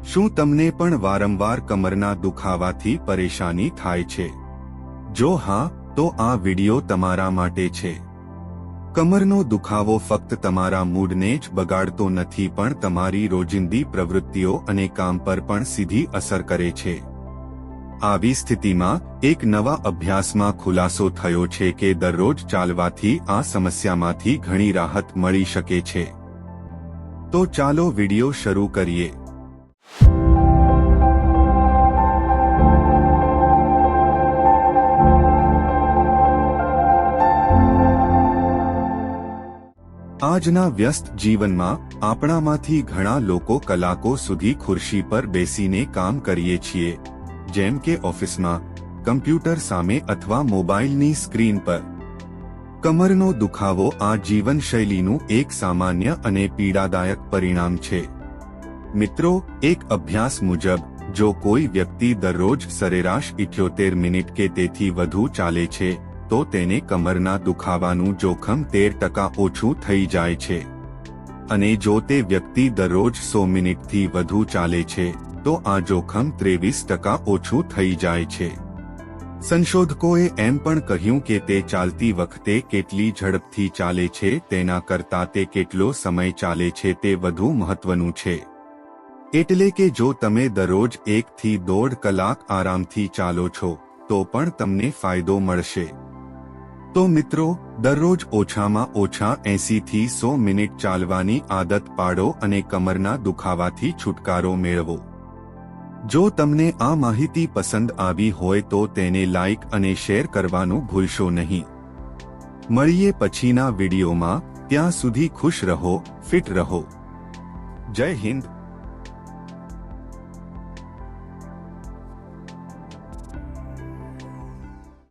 શું તમને પણ વારંવાર કમરના દુખાવાથી પરેશાની થાય છે? જો હા, તો આ વિડિયો તમારા માટે છે. કમરનો દુખાવો ફક્ત તમારા મૂડને જ બગાડતો નથી પણ તમારી રોજિંદી પ્રવૃત્તિઓ અને કામ પર પણ સીધી અસર કરે છે. આવી સ્થિતિમાં એક નવા અભ્યાસમાં ખુલાસો થયો છે કે દરરોજ ચાલવાથી આ સમસ્યામાંથી ઘણી રાહત મળી શકે છે. તો ચાલો વિડિયો શરૂ કરીએ. આજના વ્યસ્ત જીવનમાં આપણામાંથી ઘણા લોકો કલાકો સુધી ખુરશી પર બેસીને કામ કરીએ છીએ, જેમ કે ઓફિસમાં, કમ્પ્યુટર સામે અથવા મોબાઈલની સ્ક્રીન પર. કમરનો દુખાવો આ જીવનશૈલીનું એક સામાન્ય અને પીડાદાયક પરિણામ છે. મિત્રો, એક અભ્યાસ મુજબ જો કોઈ વ્યક્તિ દરરોજ સરેરાશ 78 મિનિટ કે તેથી વધુ ચાલે છે, તો તેને કમરના દુખાવાનું જોખમ 13% ઓછું થઈ જાય છે. અને જો તે વ્યક્તિ દરરોજ 100 મિનિટથી વધુ ચાલે છે, તો આ જોખમ 23% ઓછું થઈ જાય છે. સંશોધકોએ એમ પણ કહ્યું કે તે ચાલતી વખતે કેટલી ઝડપથી ચાલે છે તેના કરતાં તે કેટલો સમય ચાલે છે તે વધુ મહત્વનું છે. એટલે કે જો તમે દરરોજ 1 થી 1.5 કલાક આરામથી ચાલો છો, તો પણ તમને ફાયદો મળશે. તો મિત્રો, દરરોજ ઓછામાં ઓછા 80 થી 100 મિનિટ ચાલવાની આદત પાડો અને કમરના દુખાવાથી છુટકારો મેળવો. જો તમને આ માહિતી પસંદ આવી હોય તો તેને લાઇક અને શેર કરવાનું ભૂલશો નહીં. મળીએ પછીના વિડીયોમાં. ત્યાં સુધી ખુશ રહો, ફિટ રહો. જય હિન્દ.